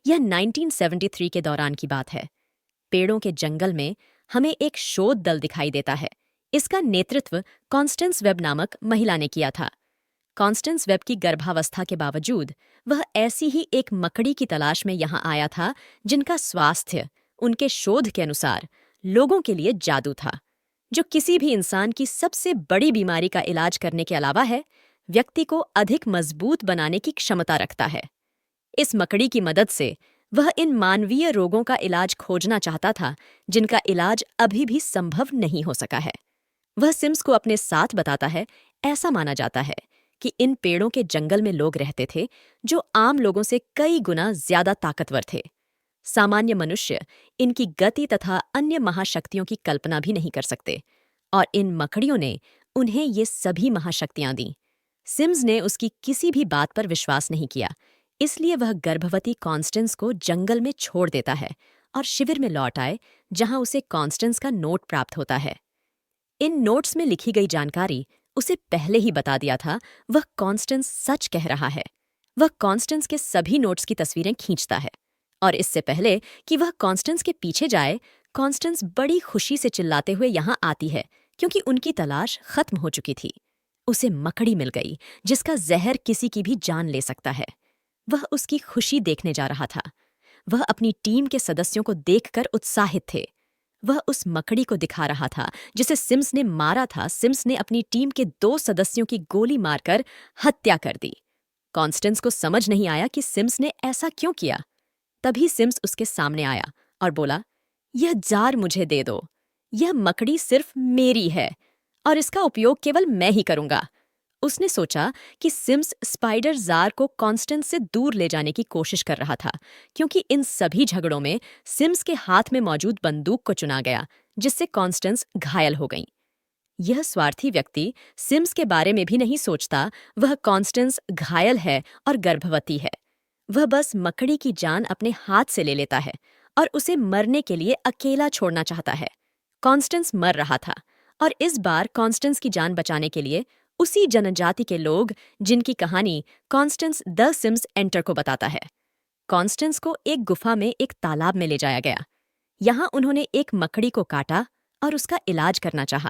यह 1973 के दौरान की बात है। पेड़ों के जंगल में हमें एक शोध दल दिखाई देता है। इसका नेतृत्व कॉन्स्टेंस वेब नामक महिला ने किया था। कॉन्स्टेंस वेब की गर्भावस्था के बावजूद वह ऐसी ही एक मकड़ी की तलाश में यहाँ आया था जिनका स्वास्थ्य उनके शोध के अनुसार लोगों के लिए जादू था, जो किसी भी इंसान की सबसे बड़ी बीमारी का इलाज करने के अलावा है, व्यक्ति को अधिक मजबूत बनाने की क्षमता रखता है। इस मकड़ी की मदद से वह इन मानवीय रोगों का इलाज खोजना चाहता था जिनका इलाज अभी भी संभव नहीं हो सका है। वह सिम्स को अपने साथ बताता है। ऐसा माना जाता है कि इन पेड़ों के जंगल में लोग रहते थे जो आम लोगों से कई गुना ज्यादा ताकतवर थे। सामान्य मनुष्य इनकी गति तथा अन्य महाशक्तियों की कल्पना भी नहीं कर सकते, और इन मकड़ियों ने उन्हें ये सभी महाशक्तियां दी। सिम्स ने उसकी किसी भी बात पर विश्वास नहीं किया, इसलिए वह गर्भवती कॉन्स्टेंस को जंगल में छोड़ देता है और शिविर में लौट आए, जहां उसे कॉन्स्टेंस का नोट प्राप्त होता है। इन नोट्स में लिखी गई जानकारी उसे पहले ही बता दिया था वह कॉन्स्टेंस सच कह रहा है। वह कॉन्स्टेंस के सभी नोट्स की तस्वीरें खींचता है, और इससे पहले कि वह कॉन्स्टेंस के पीछे जाए, कॉन्स्टेंस बड़ी खुशी से चिल्लाते हुए यहाँ आती है क्योंकि उनकी तलाश खत्म हो चुकी थी। उसे मकड़ी मिल गई जिसका जहर किसी की भी जान ले सकता है। वह उसकी खुशी देखने जा रहा था। वह अपनी टीम के सदस्यों को देखकर उत्साहित थे। वह उस मकड़ी को दिखा रहा था जिसे सिम्स ने मारा था। सिम्स ने अपनी टीम के 2 सदस्यों की गोली मारकर हत्या कर दी। कॉन्स्टेंस को समझ नहीं आया कि सिम्स ने ऐसा क्यों किया। तभी सिम्स उसके सामने आया और बोला, यह जार मुझे दे दो। यह मकड़ी सिर्फ मेरी है और इसका उपयोग केवल मैं ही करूंगा। उसने सोचा कि सिम्स स्पाइडर जार को कॉन्स्टेंस से दूर ले जाने की कोशिश कर रहा था, क्योंकि इन सभी झगड़ों में सिम्स के हाथ में मौजूद बंदूक को चुना गया, जिससे कॉन्स्टेंस घायल हो गई। यह स्वार्थी व्यक्ति सिम्स के बारे में भी नहीं सोचता। वह कॉन्स्टेंस घायल है और गर्भवती है। वह बस मकड़ी की जान अपने हाथ से ले लेता है और उसे मरने के लिए अकेला छोड़ना चाहता है। कॉन्स्टेंस मर रहा था, और इस बार कॉन्स्टेंस की जान बचाने के लिए उसी जनजाति के लोग जिनकी कहानी कॉन्स्टेंस द सिम्स एंटर को बताता है। कॉन्स्टेंस को एक गुफा में एक तालाब में ले जाया गया। यहाँ उन्होंने एक मकड़ी को काटा और उसका इलाज करना चाहा,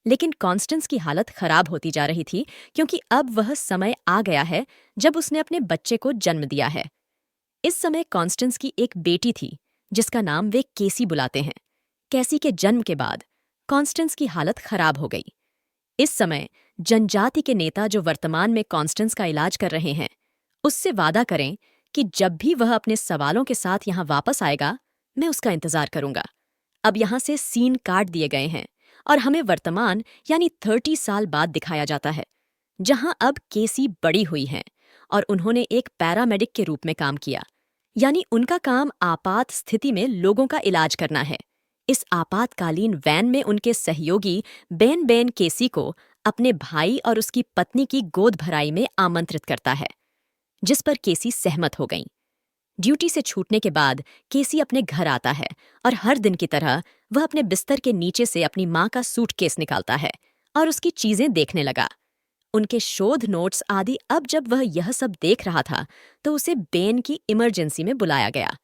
लेकिन कॉन्स्टेंस की हालत खराब होती जा रही थी क्योंकि अब वह समय आ गया है जब उसने अपने बच्चे को जन्म दिया है। इस समय कॉन्स्टेंस की एक बेटी थी जिसका नाम वे केसी बुलाते हैं। कैसी के जन्म के बाद कॉन्स्टेंस की हालत खराब हो गई। इस समय जनजाति के नेता जो वर्तमान में कॉन्स्टेंस का इलाज कर रहे हैं, उससे वादा करें कि जब भी वह अपने सवालों के साथ यहाँ वापस आएगा, मैं उसका इंतजार करूंगा। अब यहाँ से सीन काट दिए गए हैं और हमें वर्तमान यानी 30 साल बाद दिखाया जाता है, जहाँ अब केसी बड़ी हुई हैं और उन्होंने एक पैरामेडिक के रूप में काम किया, यानी उनका काम आपात स्थिति में लोगों का इलाज करना है। इस आपातकालीन वैन में उनके सहयोगी बेन केसी को अपने भाई और उसकी पत्नी की गोद भराई में आमंत्रित करता है, जिस पर केसी सहमत हो गईं। ड्यूटी से छूटने के बाद केसी अपने घर आता है और हर दिन की तरह वह अपने बिस्तर के नीचे से अपनी माँ का सूटकेस निकालता है और उसकी चीजें देखने लगा। उनके शोध नोट्स आदि। अब जब वह यह सब देख रहा था तो उसे बेन की इमरजेंसी में बुलाया गया।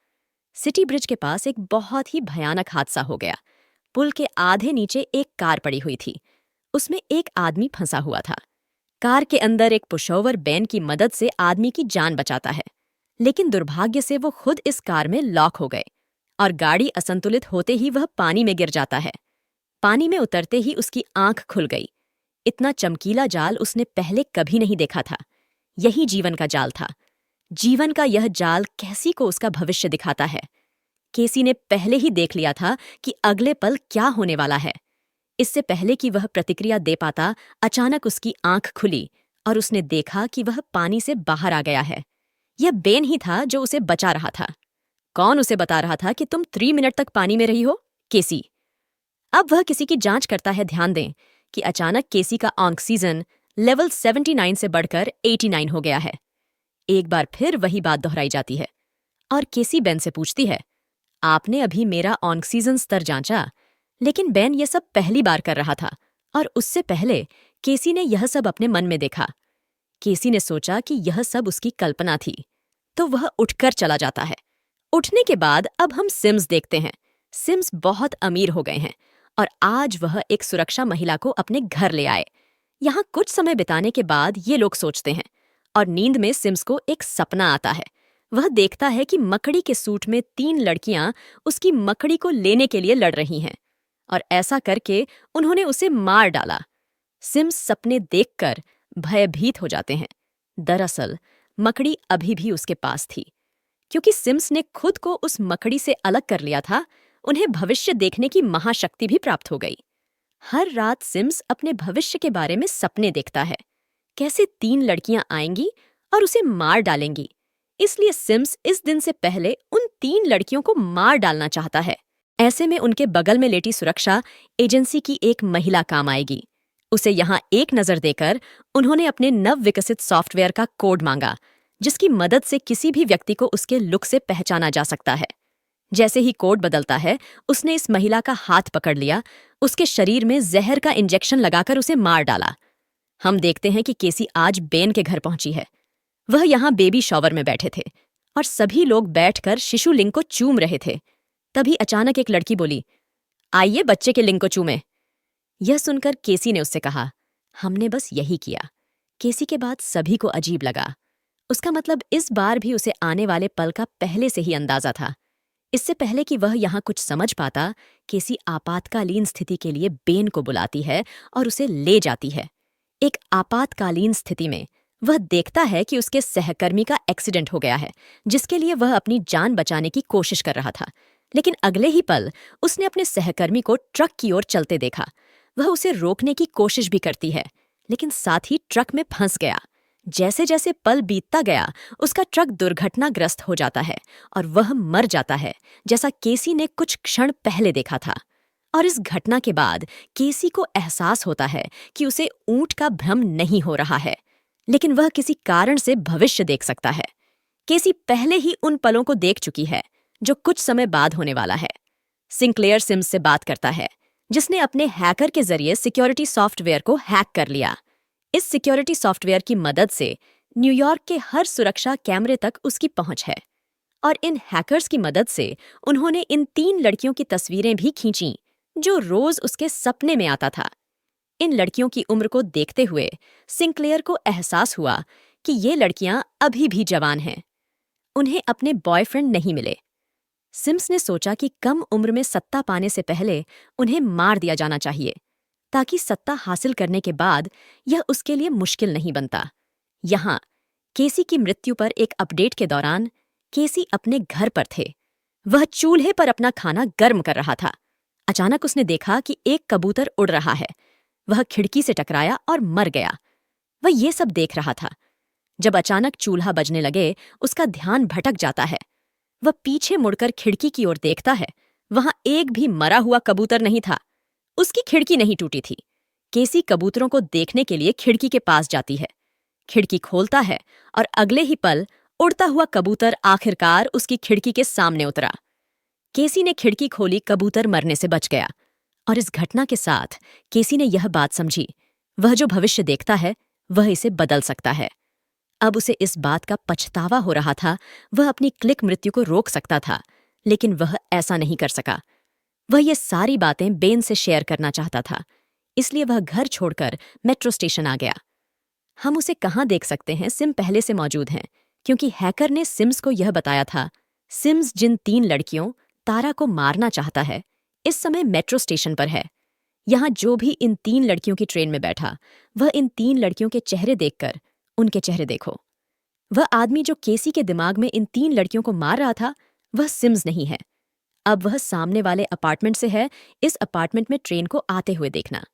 सिटी ब्रिज के पास एक बहुत ही भयानक हादसा हो गया। पुल के आधे नीचे एक कार पड़ी हुई थी। उसमें एक आदमी फंसा हुआ था। कार के अंदर एक पुशोवर बेन की मदद से आदमी की जान बचाता है, लेकिन दुर्भाग्य से वो खुद इस कार में लॉक हो गए और गाड़ी असंतुलित होते ही वह पानी में गिर जाता है। पानी में उतरते ही उसकी आंख खुल गई। इतना चमकीला जाल उसने पहले कभी नहीं देखा था। यही जीवन का जाल था। जीवन का यह जाल कैसी को उसका भविष्य दिखाता है। केसी ने पहले ही देख लिया था कि अगले पल क्या होने वाला है। इससे पहले कि वह प्रतिक्रिया दे पाता, अचानक उसकी आंख खुली और उसने देखा कि वह पानी से बाहर आ गया है। यह बेन ही था जो उसे बचा रहा था। कौन उसे बता रहा था कि तुम 3 मिनट तक पानी में रही हो? केसी। अब वह किसी की जांच करता है। ध्यान दें कि अचानक केसी का ऑक्सीजन लेवल 79 से बढ़कर 89 हो गया है। एक बार फिर वही बात दोहराई जाती है और केसी बेन से पूछती है, आपने अभी मेरा ऑक्सीजन स्तर जांचा? लेकिन बेन यह सब पहली बार कर रहा था और उससे पहले केसी ने यह सब अपने मन में देखा। केसी ने सोचा कि यह सब उसकी कल्पना थी, तो वह उठकर चला जाता है उठने के बाद अब हम सिम्स देखते हैं। सिम्स बहुत अमीर हो गए हैं और आज वह एक सुरक्षा महिला को अपने घर ले आए। यहाँ कुछ समय बिताने के बाद ये लोग सोचते हैं और नींद में सिम्स को एक सपना आता है। वह देखता है कि मकड़ी के सूट में 3 लड़कियां उसकी मकड़ी को लेने के लिए लड़ रही हैं और ऐसा करके उन्होंने उसे मार डाला। सिम्स सपने देखकर भयभीत हो जाते हैं। दरअसल मकड़ी अभी भी उसके पास थी। क्योंकि सिम्स ने खुद को उस मकड़ी से अलग कर लिया था, उन्हें भविष्य देखने की महाशक्ति भी प्राप्त हो गई। हर रात सिम्स अपने भविष्य के बारे में सपने देखता है, कैसे 3 लड़कियां आएंगी और उसे मार डालेंगी। इसलिए सिम्स इस दिन से पहले उन 3 लड़कियों को मार डालना चाहता है। ऐसे में उनके बगल में लेटी सुरक्षा एजेंसी की एक महिला काम आएगी। उसे यहाँ एक नजर देकर उन्होंने अपने नव विकसित सॉफ्टवेयर का कोड मांगा, जिसकी मदद से किसी भी व्यक्ति को उसके लुक से पहचाना जा सकता है। जैसे ही कोड बदलता है, उसने इस महिला का हाथ पकड़ लिया, उसके शरीर में जहर का इंजेक्शन लगाकर उसे मार डाला। हम देखते हैं कि केसी आज बेन के घर पहुंची है। वह यहाँ बेबी शॉवर में बैठे थे और सभी लोग बैठकर शिशु लिंग को चूम रहे थे। तभी अचानक एक लड़की बोली, आइए बच्चे के लिंग को चूमें। यह सुनकर केसी ने उससे कहा, हमने बस यही किया। केसी के बाद सभी को अजीब लगा। उसका मतलब इस बार भी उसे आने वाले पल का पहले से ही अंदाजा था। इससे पहले कि वह यहाँ कुछ समझ पाता, केसी आपातकालीन स्थिति के लिए बेन को बुलाती है और उसे ले जाती है। एक आपातकालीन स्थिति में वह देखता है कि उसके सहकर्मी का एक्सीडेंट हो गया है, जिसके लिए वह अपनी जान बचाने की कोशिश कर रहा था। लेकिन अगले ही पल उसने अपने सहकर्मी को ट्रक की ओर चलते देखा। वह उसे रोकने की कोशिश भी करती है, लेकिन साथ ही ट्रक में फंस गया। जैसे जैसे पल बीतता गया, उसका ट्रक दुर्घटनाग्रस्त हो जाता है और वह मर जाता है, जैसा केसी ने कुछ क्षण पहले देखा था। और इस घटना के बाद केसी को एहसास होता है कि उसे ऊंट का भ्रम नहीं हो रहा है, लेकिन वह किसी कारण से भविष्य देख सकता है। केसी पहले ही उन पलों को देख चुकी है जो कुछ समय बाद होने वाला है। सिंक्लेयर सिम्स से बात करता है, जिसने अपने हैकर के जरिए सिक्योरिटी सॉफ्टवेयर को हैक कर लिया। इस सिक्योरिटी सॉफ्टवेयर की मदद से न्यूयॉर्क के हर सुरक्षा कैमरे तक उसकी पहुंच है और इन हैकर्स की मदद से उन्होंने इन 3 लड़कियों की तस्वीरें भी खींची जो रोज उसके सपने में आता था। इन लड़कियों की उम्र को देखते हुए सिंक्लेयर को एहसास हुआ कि ये लड़कियां अभी भी जवान हैं। उन्हें अपने बॉयफ्रेंड नहीं मिले। सिम्स ने सोचा कि कम उम्र में सत्ता पाने से पहले उन्हें मार दिया जाना चाहिए, ताकि सत्ता हासिल करने के बाद यह उसके लिए मुश्किल नहीं बनता। यहाँ केसी की मृत्यु पर एक अपडेट के दौरान केसी अपने घर पर थे। वह चूल्हे पर अपना खाना गर्म कर रहा था। अचानक उसने देखा कि एक कबूतर उड़ रहा है। वह खिड़की से टकराया और मर गया। वह ये सब देख रहा था। जब अचानक चूल्हा बजने लगे, उसका ध्यान भटक जाता है। वह पीछे मुड़कर खिड़की की ओर देखता है। वहां एक भी मरा हुआ कबूतर नहीं था। उसकी खिड़की नहीं टूटी थी। केसी कबूतरों को देखने के लिए खिड़की के पास जाती है। खिड़की खोलता है और अगले ही पल उड़ता हुआ कबूतर आखिरकार उसकी खिड़की के सामने उतरा। केसी ने खिड़की खोली, कबूतर मरने से बच गया। और इस घटना के साथ केसी ने यह बात समझी, वह जो भविष्य देखता है वह इसे बदल सकता है। अब उसे इस बात का पछतावा हो रहा था। वह अपनी क्लिक मृत्यु को रोक सकता था, लेकिन वह ऐसा नहीं कर सका। वह ये सारी बातें बेन से शेयर करना चाहता था, इसलिए वह घर छोड़कर मेट्रो स्टेशन आ गया। हम उसे कहाँ देख सकते हैं? सिम पहले से मौजूद हैं, क्योंकि हैकर ने सिम्स को यह बताया था। सिम्स जिन 3 लड़कियों तारा को मारना चाहता है, इस समय मेट्रो स्टेशन पर है। यहाँ जो भी इन 3 लड़कियों की ट्रेन में बैठा, वह इन 3 लड़कियों के चेहरे देखकर उनके चेहरे देखो। वह आदमी जो केसी के दिमाग में इन 3 लड़कियों को मार रहा था, वह सिम्स नहीं है। अब वह सामने वाले अपार्टमेंट से है। इस अपार्टमेंट में ट्रेन को आते हुए देखना।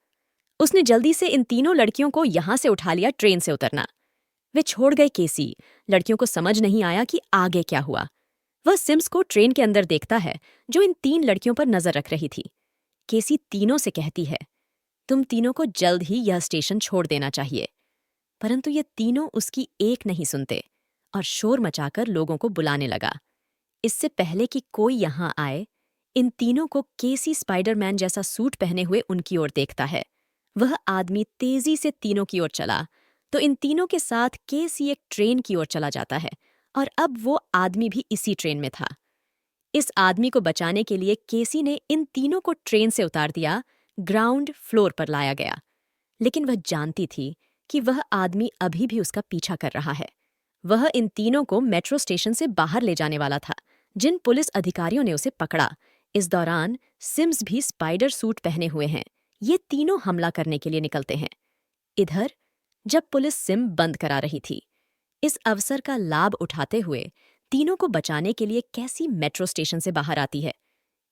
उसने जल्दी से इन तीनों लड़कियों को यहां से उठा लिया, ट्रेन से उतरना। वे छोड़ गए केसी। लड़कियों को समझ नहीं आया कि आगे क्या हुआ। वह सिम्स को ट्रेन के अंदर देखता है, जो इन 3 लड़कियों पर नजर रख रही थी। केसी तीनों से कहती है, तुम तीनों को जल्द ही यह स्टेशन छोड़ देना चाहिए। परंतु ये तीनों उसकी एक नहीं सुनते और शोर मचाकर लोगों को बुलाने लगा। इससे पहले कि कोई यहां आए, इन तीनों को केसी स्पाइडरमैन जैसा सूट पहने हुए उनकी ओर देखता है। वह आदमी तेजी से तीनों की ओर चला तो इन तीनों के साथ केसी एक ट्रेन की ओर चला जाता है और अब वो आदमी भी इसी ट्रेन में था। इस आदमी को बचाने के लिए केसी ने इन तीनों को ट्रेन से उतार दिया, ग्राउंड फ्लोर पर लाया गया। लेकिन वह जानती थी कि वह आदमी अभी भी उसका पीछा कर रहा है। वह इन तीनों को मेट्रो स्टेशन से बाहर ले जाने वाला था, जिन पुलिस अधिकारियों ने उसे पकड़ा। इस दौरान सिम्स भी स्पाइडर सूट पहने हुए हैं। ये तीनों हमला करने के लिए निकलते हैं। इधर जब पुलिस सिम बंद करा रही थी, इस अवसर का लाभ उठाते हुए तीनों को बचाने के लिए कैसी मेट्रो स्टेशन से बाहर आती है।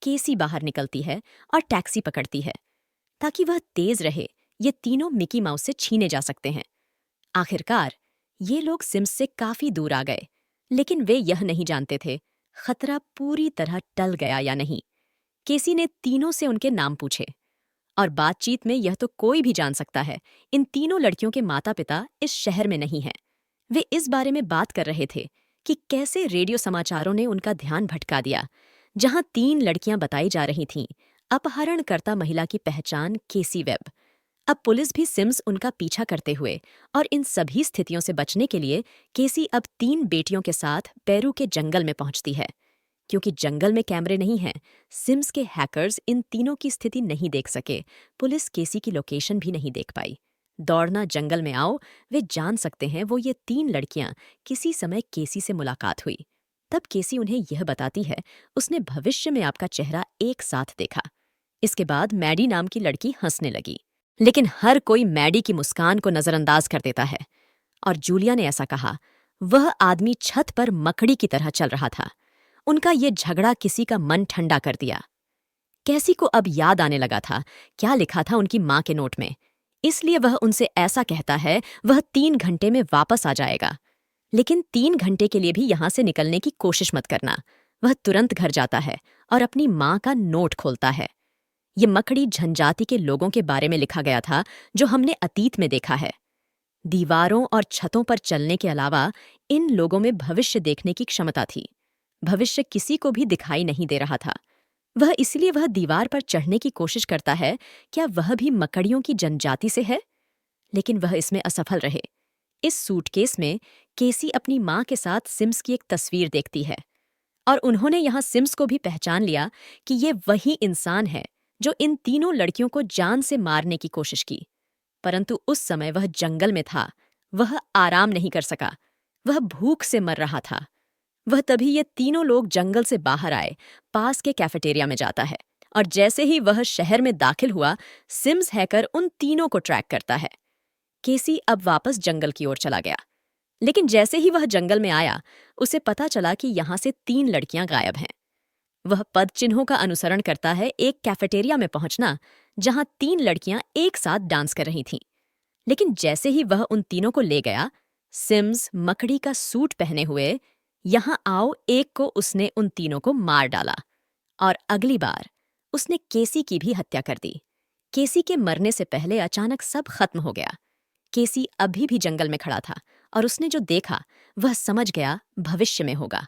केसी बाहर निकलती है और टैक्सी पकड़ती है ताकि वह तेज रहे। ये तीनों मिकी माउस से छीने जा सकते हैं। आखिरकार ये लोग सिम्स से काफी दूर आ गए, लेकिन वे यह नहीं जानते थे खतरा पूरी तरह टल गया या नहीं। केसी ने तीनों से उनके नाम पूछे और बातचीत में यह तो कोई भी जान सकता है, इन तीनों लड़कियों के माता पिता इस शहर में नहीं हैं। वे इस बारे में बात कर रहे थे कि कैसे रेडियो समाचारों ने उनका ध्यान भटका दिया। जहां 3 लड़कियां बताई जा रही थीं, अपहरणकर्ता महिला की पहचान केसी वेब। अब पुलिस भी सिम्स उनका पीछा करते हुए और इन सभी स्थितियों से बचने के लिए केसी अब 3 बेटियों के साथ पेरू के जंगल में पहुंचती है। क्योंकि जंगल में कैमरे नहीं हैं, सिम्स के हैकर्स इन तीनों की स्थिति नहीं देख सके। पुलिस केसी की लोकेशन भी नहीं देख पाई। दौड़ना जंगल में आओ, वे जान सकते हैं वो ये 3 लड़कियां किसी समय केसी से मुलाकात हुई। तब केसी उन्हें यह बताती है उसने भविष्य में आपका चेहरा एक साथ देखा। इसके बाद मैडी नाम की लड़की हंसने लगी, लेकिन हर कोई मैडी की मुस्कान को नजरअंदाज कर देता है। और जूलिया ने ऐसा कहा, वह आदमी छत पर मकड़ी की तरह चल रहा था। उनका ये झगड़ा किसी का मन ठंडा कर दिया। कैसी को अब याद आने लगा था क्या लिखा था उनकी माँ के नोट में। इसलिए वह उनसे ऐसा कहता है वह 3 घंटे में वापस आ जाएगा। लेकिन 3 घंटे के लिए भी यहां से निकलने की कोशिश मत करना। वह तुरंत घर जाता है और अपनी माँ का नोट खोलता है। ये मकड़ी जनजाति के लोगों के बारे में लिखा गया था जो हमने अतीत में देखा है। दीवारों और छतों पर चलने के अलावा इन लोगों में भविष्य देखने की क्षमता थी। भविष्य किसी को भी दिखाई नहीं दे रहा था। इसलिए वह दीवार पर चढ़ने की कोशिश करता है। क्या वह भी मकड़ियों की जनजाति से है? लेकिन वह इसमें असफल रहे। इस सूटकेस में केसी अपनी माँ के साथ सिम्स की एक तस्वीर देखती है और उन्होंने यहाँ सिम्स को भी पहचान लिया कि ये वही इंसान है जो इन तीनों लड़कियों को जान से मारने की कोशिश की। परंतु उस समय वह जंगल में था। वह आराम नहीं कर सका। वह भूख से मर रहा था। तभी ये तीनों लोग जंगल से बाहर आए, पास के कैफेटेरिया में जाता है और जैसे ही वह शहर में दाखिल हुआ, सिम्स हैकर उन तीनों को ट्रैक करता है। केसी अब वापस जंगल की ओर चला गया, लेकिन जैसे ही वह जंगल में आया, उसे पता चला कि यहाँ से 3 लड़कियां गायब हैं। वह पद चिन्हों का अनुसरण करता है एक कैफेटेरिया में पहुंचना, जहां 3 लड़कियां एक साथ डांस कर रही थीं। लेकिन जैसे ही वह उन तीनों को ले गया, सिम्स मकड़ी का सूट पहने हुए यहाँ आओ एक को उसने उन तीनों को मार डाला और अगली बार उसने केसी की भी हत्या कर दी। केसी के मरने से पहले अचानक सब खत्म हो गया। केसी अभी भी जंगल में खड़ा था और उसने जो देखा वह समझ गया भविष्य में होगा।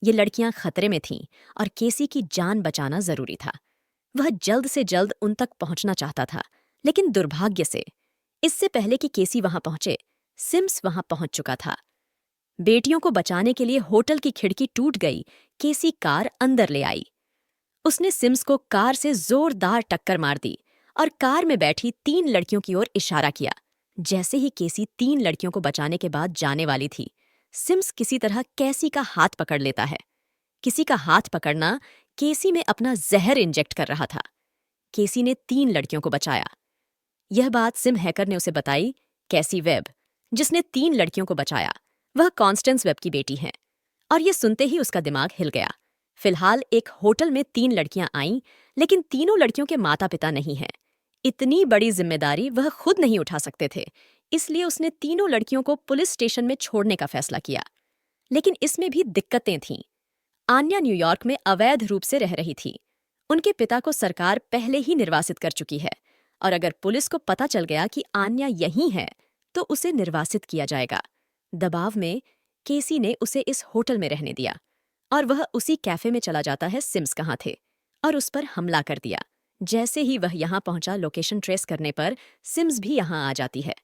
ये लड़कियां खतरे में थीं और केसी की जान बचाना जरूरी था। वह जल्द से जल्द उन तक पहुंचना चाहता था, लेकिन दुर्भाग्य से इससे पहले कि केसी वहां पहुंचे, सिम्स वहां पहुंच चुका था। बेटियों को बचाने के लिए होटल की खिड़की टूट गई। केसी कार अंदर ले आई। उसने सिम्स को कार से जोरदार टक्कर मार दी और कार में बैठी 3 लड़कियों की ओर इशारा किया। जैसे ही केसी 3 लड़कियों को बचाने के बाद जाने वाली थी, सिम्स किसी तरह कैसी का हाथ पकड़ लेता है। किसी का हाथ पकड़ना केसी में अपना जहर इंजेक्ट कर रहा था। केसी ने 3 लड़कियों को बचाया। यह बात सिम हैकर ने उसे बताई। कैसी वेब, जिसने 3 लड़कियों को बचाया, वह कॉन्स्टेंस वेब की बेटी हैं। और ये सुनते ही उसका दिमाग हिल गया। फिलहाल एक होटल में 3 लड़कियां आईं, लेकिन तीनों लड़कियों के माता पिता नहीं हैं। इतनी बड़ी जिम्मेदारी वह खुद नहीं उठा सकते थे, इसलिए उसने तीनों लड़कियों को पुलिस स्टेशन में छोड़ने का फैसला किया। लेकिन इसमें भी दिक्कतें थीं। आन्या न्यूयॉर्क में अवैध रूप से रह रही थी। उनके पिता को सरकार पहले ही निर्वासित कर चुकी है और अगर पुलिस को पता चल गया कि आन्या यहीं है तो उसे निर्वासित किया जाएगा। दबाव में केसी ने उसे इस होटल में रहने दिया और वह उसी कैफे में चला जाता है सिम्स कहाँ थे और उस पर हमला कर दिया। जैसे ही वह यहाँ पहुंचा, लोकेशन ट्रेस करने पर सिम्स भी यहाँ आ जाती है।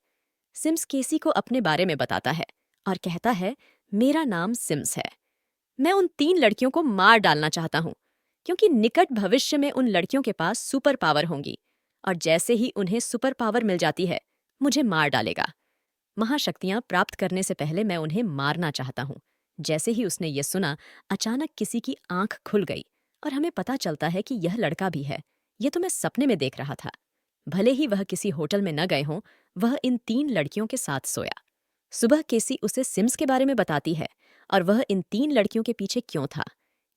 सिम्स केसी को अपने बारे में बताता है और कहता है, मेरा नाम सिम्स है। मैं उन 3 लड़कियों को मार डालना चाहता हूँ, क्योंकि निकट भविष्य में उन लड़कियों के पास सुपर पावर होंगी और जैसे ही उन्हें सुपर पावर मिल जाती है, मुझे मार डालेगा। महाशक्तियाँ प्राप्त करने से पहले मैं उन्हें मारना चाहता हूँ। जैसे ही उसने ये सुना, अचानक किसी की आंख खुल गई और हमें पता चलता है कि यह लड़का भी है। ये तो मैं सपने में देख रहा था। भले ही वह किसी होटल में न गए हों, वह इन 3 लड़कियों के साथ सोया। सुबह केसी उसे सिम्स के बारे में बताती है और वह इन 3 लड़कियों के पीछे क्यों था।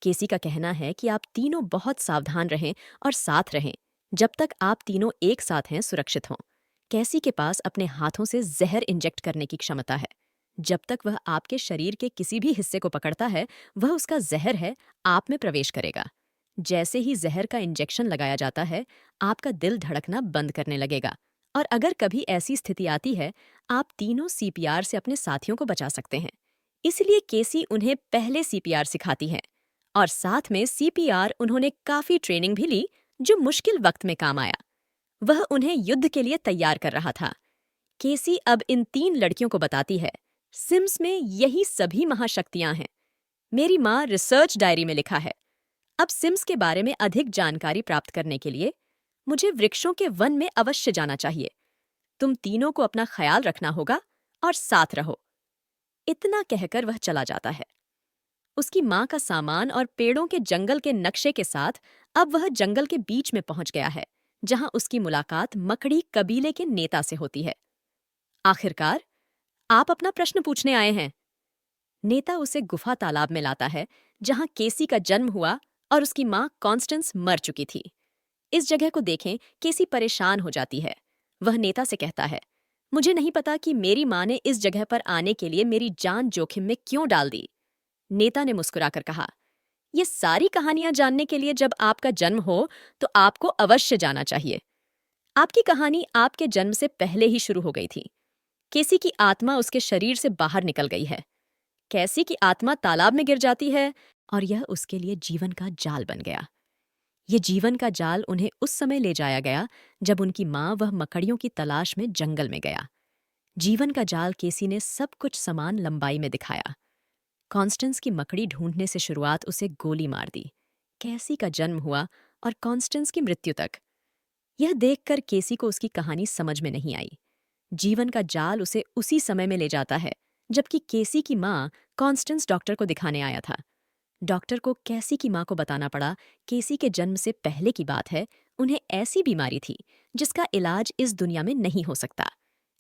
केसी का कहना है कि आप तीनों बहुत सावधान रहें और साथ रहें। जब तक आप तीनों एक साथ हैं, सुरक्षित हों। कैसी के पास अपने हाथों से जहर इंजेक्ट करने की क्षमता है। जब तक वह आपके शरीर के किसी भी हिस्से को पकड़ता है, वह उसका जहर है, आप में प्रवेश करेगा। जैसे ही जहर का इंजेक्शन लगाया जाता है, आपका दिल धड़कना बंद करने लगेगा और अगर कभी ऐसी स्थिति आती है, आप तीनों सीपीआर से अपने साथियों को बचा सकते हैं। इसलिए केसी उन्हें पहले सीपीआर सिखाती है और साथ में सीपीआर उन्होंने काफी ट्रेनिंग भी ली, जो मुश्किल वक्त में काम आया। वह उन्हें युद्ध के लिए तैयार कर रहा था। केसी अब इन 3 लड़कियों को बताती है, सिम्स में यही सभी महाशक्तियां हैं। मेरी माँ रिसर्च डायरी में लिखा है। अब सिम्स के बारे में अधिक जानकारी प्राप्त करने के लिए मुझे वृक्षों के वन में अवश्य जाना चाहिए। तुम तीनों को अपना ख्याल रखना होगा और साथ रहो। इतना कहकर वह चला जाता है। उसकी माँ का सामान और पेड़ों के जंगल के नक्शे के साथ अब वह जंगल के बीच में पहुंच गया है, जहां उसकी मुलाकात मकड़ी कबीले के नेता से होती है। आखिरकार, आप अपना प्रश्न पूछने आए हैं। नेता उसे गुफा तालाब में लाता है, जहां केसी का जन्म हुआ और उसकी माँ कॉन्स्टेंस मर चुकी थी। इस जगह को देखें, केसी परेशान हो जाती है। वह नेता से कहता है, मुझे नहीं पता कि मेरी माँ ने इस जगह पर आने के लिए मेरी जान जोखिम में क्यों डाल दी। नेता ने मुस्कुराकर कहा, ये सारी कहानियां जानने के लिए जब आपका जन्म हो, तो आपको अवश्य जाना चाहिए। आपकी कहानी आपके जन्म से पहले ही शुरू हो गई थी। केसी की आत्मा उसके शरीर से बाहर निकल गई है। कैसी की आत्मा तालाब में गिर जाती है और यह उसके लिए जीवन का जाल बन गया। ये जीवन का जाल उन्हें उस समय ले जाया गया जब उनकी माँ वह मकड़ियों की तलाश में जंगल में गया। जीवन का जाल केसी ने सब कुछ समान लंबाई में दिखाया। कॉन्स्टेंस की मकड़ी ढूंढने से शुरुआत उसे गोली मार दी। कैसी का जन्म हुआ और कॉन्स्टेंस की मृत्यु तक। यह देखकर केसी को उसकी कहानी समझ में नहीं आई। जीवन का जाल उसे उसी समय में ले जाता है जबकि केसी की माँ कॉन्स्टेंस डॉक्टर को दिखाने आया था। डॉक्टर को कैसी की माँ को बताना पड़ा, केसी के जन्म से पहले की बात है, उन्हें ऐसी बीमारी थी जिसका इलाज इस दुनिया में नहीं हो सकता।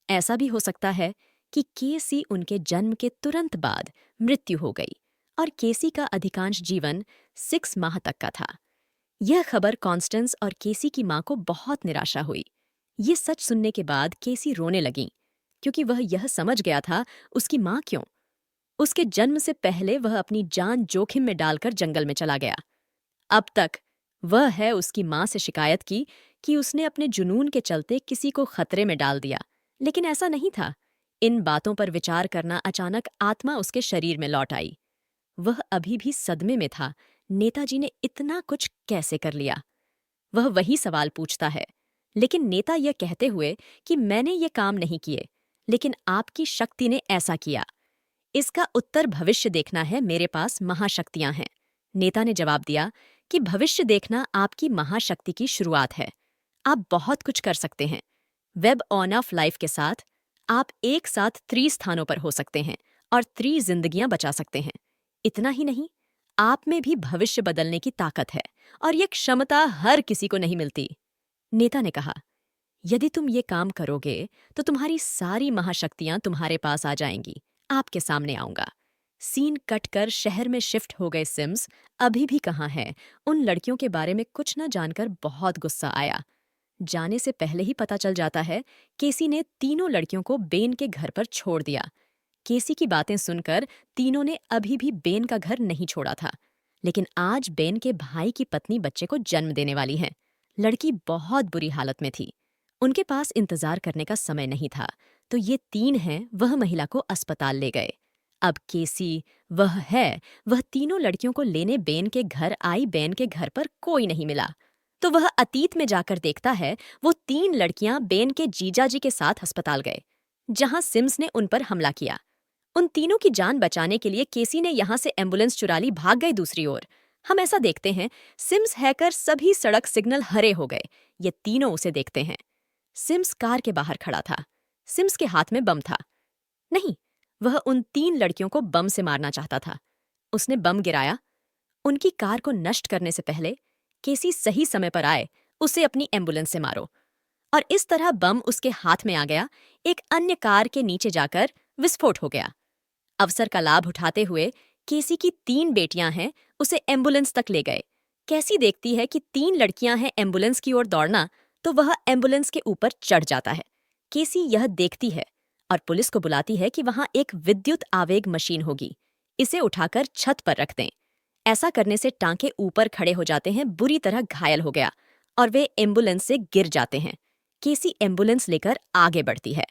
ऐसा भी हो सकता है कि केसी उनके जन्म के तुरंत बाद मृत्यु हो गई और केसी का अधिकांश जीवन 6 माह तक का था। यह खबर कॉन्स्टेंस और केसी की माँ को बहुत निराशा हुई। ये सच सुनने के बाद केसी रोने लगी, क्योंकि वह यह समझ गया था उसकी माँ क्यों। उसके जन्म से पहले वह अपनी जान जोखिम में डालकर जंगल में चला गया। अब तक वह है उसकी माँ से शिकायत की कि उसने अपने जुनून के चलते किसी को खतरे में डाल दिया, लेकिन ऐसा नहीं था। इन बातों पर विचार करना अचानक आत्मा उसके शरीर में लौट आई। वह अभी भी सदमे में था, नेताजी ने इतना कुछ कैसे कर लिया। वह वही सवाल पूछता है, लेकिन नेता यह कहते हुए कि मैंने ये काम नहीं किए, लेकिन आपकी शक्ति ने ऐसा किया। इसका उत्तर भविष्य देखना है, मेरे पास महाशक्तियां हैं। नेता ने जवाब दिया कि भविष्य देखना आपकी महाशक्ति की शुरुआत है। आप बहुत कुछ कर सकते हैं। वेब ऑन ऑफ लाइफ के साथ आप एक साथ 3 स्थानों पर हो सकते हैं और 3 जिंदगियां बचा सकते हैं। इतना ही नहीं, आप में भी भविष्य बदलने की ताकत है और ये क्षमता हर किसी को नहीं मिलती। नेता ने कहा, यदि तुम ये काम करोगे तो तुम्हारी सारी महाशक्तियां तुम्हारे पास आ जाएंगी। आपके सामने आऊंगा। सीन कट कर शहर में शिफ्ट हो गए सिम्स अभी भी कहाँ हैं। उन लड़कियों के बारे में कुछ न जानकर बहुत गुस्सा आया। जाने से पहले ही पता चल जाता है, केसी ने तीनों लड़कियों को बेन के घर पर छोड़ दिया। केसी की बातें सुनकर तीनों ने अभी भी बेन का घर नहीं छोड़ा था, लेकिन आज बेन के भाई की पत्नी बच्चे को जन्म देने वाली है। लड़की बहुत बुरी हालत में थी। उनके पास इंतजार करने का समय नहीं था, तो ये 3 हैं वह महिला को अस्पताल ले गए। अब केसी वह तीनों लड़कियों को लेने बेन के घर आई। बेन के घर पर कोई नहीं मिला, तो वह अतीत में जाकर देखता है वो 3 लड़कियां बेन के जीजाजी के साथ अस्पताल गए, जहां सिम्स ने उन पर हमला किया। उन तीनों की जान बचाने के लिए केसी ने यहाँ से एम्बुलेंस चुरा ली, भाग गए दूसरी ओर। हम ऐसा देखते हैं, सिम्स हैकर सभी सड़क सिग्नल हरे हो गए। ये तीनों उसे देखते हैं। सिम्स कार के बाहर खड़ा था। सिम्स के हाथ में बम था। नहीं, वह उन 3 लड़कियों को बम से मारना चाहता था। उसने बम गिराया। उनकी कार को नष्ट करने से पहले केसी सही समय पर आए, उसे अपनी एम्बुलेंस से मारो। और इस तरह बम उसके हाथ में आ गया, एक अन्य कार के नीचे जाकर विस्फोट हो गया। अवसर का लाभ उठाते हुए केसी की 3 बेटियां हैं, उसे एम्बुलेंस तक ले गए। कैसी देखती है कि 3 लड़कियां हैं एम्बुलेंस की ओर दौड़ना, तो वह एम्बुलेंस के ऊपर चढ़ जाता है। केसी यह देखती है और पुलिस को बुलाती है कि वहां एक विद्युत आवेग मशीन होगी, इसे उठाकर छत पर रख दें। ऐसा करने से टांके ऊपर खड़े हो जाते हैं, बुरी तरह घायल हो गया और वे एम्बुलेंस से गिर जाते हैं। केसी एम्बुलेंस लेकर आगे बढ़ती है,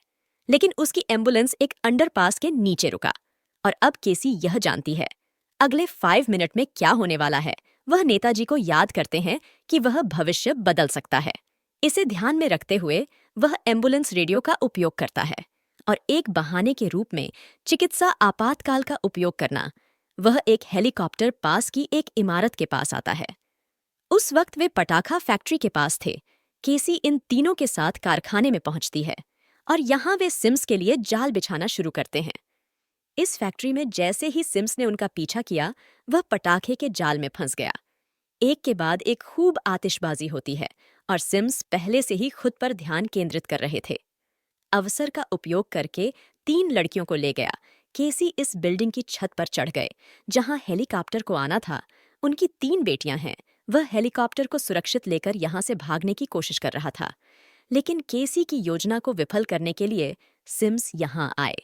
लेकिन उसकी एम्बुलेंस एक अंडरपास के नीचे रुका। और अब केसी यह जानती है, अगले 5 मिनट में क्या होने वाला है। वह नेताजी को याद करते हैं कि वह भविष्य बदल सकता है। इसे ध्यान में रखते हुए वह एम्बुलेंस रेडियो का उपयोग करता है और एक बहाने के रूप में चिकित्सा आपातकाल का उपयोग करना। वह एक हेलीकॉप्टर पास की एक इमारत के पास आता है। उस वक्त वे पटाखा फैक्ट्री के पास थे। केसी इन तीनों के साथ कारखाने में पहुंचती है और यहाँ वे सिम्स के लिए जाल बिछाना शुरू करते हैं। इस फैक्ट्री में जैसे ही सिम्स ने उनका पीछा किया, वह पटाखे के जाल में फंस गया। एक के बाद एक खूब आतिशबाजी होती है और सिम्स पहले से ही खुद पर ध्यान केंद्रित कर रहे थे। अवसर का उपयोग करके 3 लड़कियों को ले गया। केसी इस बिल्डिंग की छत पर चढ़ गए जहां हेलीकॉप्टर को आना था। उनकी 3 बेटियां हैं। वह हेलीकॉप्टर को सुरक्षित लेकर यहां से भागने की कोशिश कर रहा था, लेकिन केसी की योजना को विफल करने के लिए सिम्स यहां आए।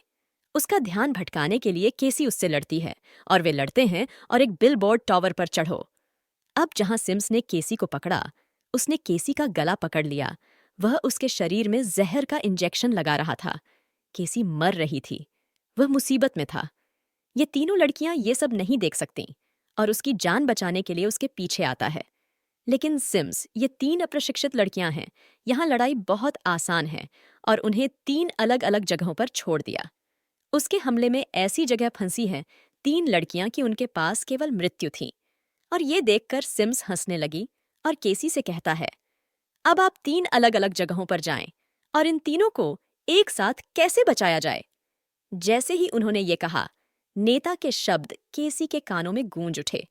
उसका ध्यान भटकाने के लिए केसी उससे लड़ती है और वे लड़ते हैं और एक बिलबोर्ड टावर पर चढ़ो। अब जहां सिम्स ने केसी को पकड़ा, उसने केसी का गला पकड़ लिया। वह उसके शरीर में जहर का इंजेक्शन लगा रहा था। केसी मर रही थी। वह मुसीबत में था। ये तीनों लड़कियां ये सब नहीं देख सकतीं और उसकी जान बचाने के लिए उसके पीछे आता है। लेकिन सिम्स, ये 3 अप्रशिक्षित लड़कियां हैं। यहाँ लड़ाई बहुत आसान है और उन्हें 3 अलग अलग जगहों पर छोड़ दिया। उसके हमले में ऐसी जगह फंसी हैं 3 लड़कियां कि उनके पास केवल मृत्यु थी। और ये देखकर सिम्स हंसने लगी और केसी से कहता है, अब आप 3 अलग अलग जगहों पर जाएं और इन तीनों को एक साथ कैसे बचाया जाए। जैसे ही उन्होंने ये कहा, नेता के शब्द केसी के कानों में गूंज उठे।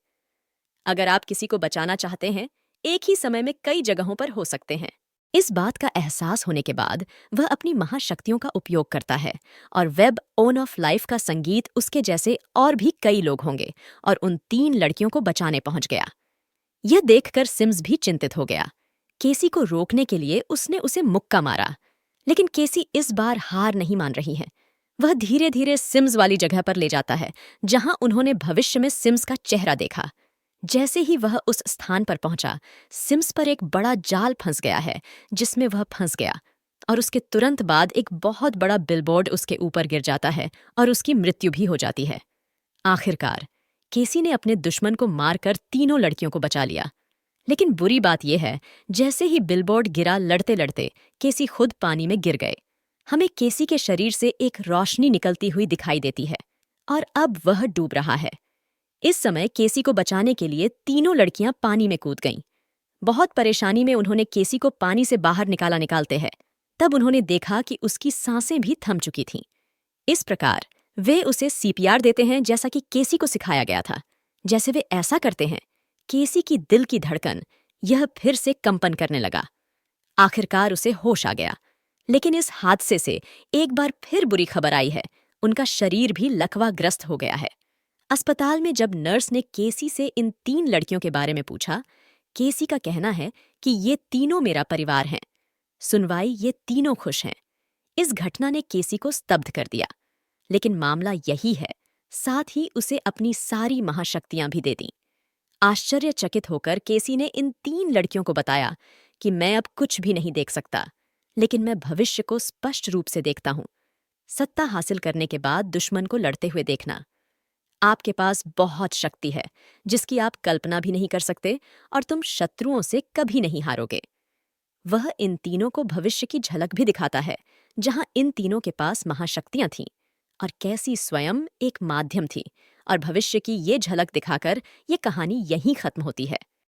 अगर आप किसी को बचाना चाहते हैं, एक ही समय में कई जगहों पर हो सकते हैं। इस बात का एहसास होने के बाद वह अपनी महाशक्तियों का उपयोग करता है और वेब ओन ऑफ लाइफ का संगीत उसके जैसे और भी कई लोग होंगे और उन 3 लड़कियों को बचाने पहुंच गया। यह देखकर सिम्स भी चिंतित हो गया। केसी को रोकने के लिए उसने उसे मुक्का मारा, लेकिन केसी इस बार हार नहीं मान रही है। वह धीरे धीरे सिम्स वाली जगह पर ले जाता है जहां उन्होंने भविष्य में सिम्स का चेहरा देखा। जैसे ही वह उस स्थान पर पहुंचा, सिम्स पर एक बड़ा जाल फंस गया है जिसमें वह फंस गया और उसके तुरंत बाद एक बहुत बड़ा बिलबोर्ड उसके ऊपर गिर जाता है और उसकी मृत्यु भी हो जाती है। आखिरकार केसी ने अपने दुश्मन को मारकर तीनों लड़कियों को बचा लिया। लेकिन बुरी बात यह है, जैसे ही बिलबोर्ड गिरा, लड़ते लड़ते केसी खुद पानी में गिर गए। हमें केसी के शरीर से एक रोशनी निकलती हुई दिखाई देती है और अब वह डूब रहा है। इस समय केसी को बचाने के लिए तीनों लड़कियां पानी में कूद गईं। बहुत परेशानी में उन्होंने केसी को पानी से बाहर निकालते हैं। तब उन्होंने देखा कि उसकी सांसें भी थम चुकी थीं। इस प्रकार वे उसे सीपीआर देते हैं जैसा कि केसी को सिखाया गया था। जैसे वे ऐसा करते हैं, केसी की दिल की धड़कन यह फिर से कंपन करने लगा। आखिरकार उसे होश आ गया। लेकिन इस हादसे से एक बार फिर बुरी खबर आई है, उनका शरीर भी लकवाग्रस्त हो गया है। अस्पताल में जब नर्स ने केसी से इन 3 लड़कियों के बारे में पूछा, केसी का कहना है कि ये तीनों मेरा परिवार हैं। सुनवाई, ये तीनों खुश हैं। इस घटना ने केसी को स्तब्ध कर दिया, लेकिन मामला यही है, साथ ही उसे अपनी सारी महाशक्तियां भी दे दी। आश्चर्यचकित होकर केसी ने इन 3 लड़कियों को बताया कि मैं अब कुछ भी नहीं देख सकता, लेकिन मैं भविष्य को स्पष्ट रूप से देखता हूं। सत्ता हासिल करने के बाद दुश्मन को लड़ते हुए देखना। आपके पास बहुत शक्ति है जिसकी आप कल्पना भी नहीं कर सकते और तुम शत्रुओं से कभी नहीं हारोगे। वह इन तीनों को भविष्य की झलक भी दिखाता है, जहां इन तीनों के पास महाशक्तियां थीं। और कैसी स्वयं एक माध्यम थी। और भविष्य की ये झलक दिखाकर ये कहानी यहीं खत्म होती है।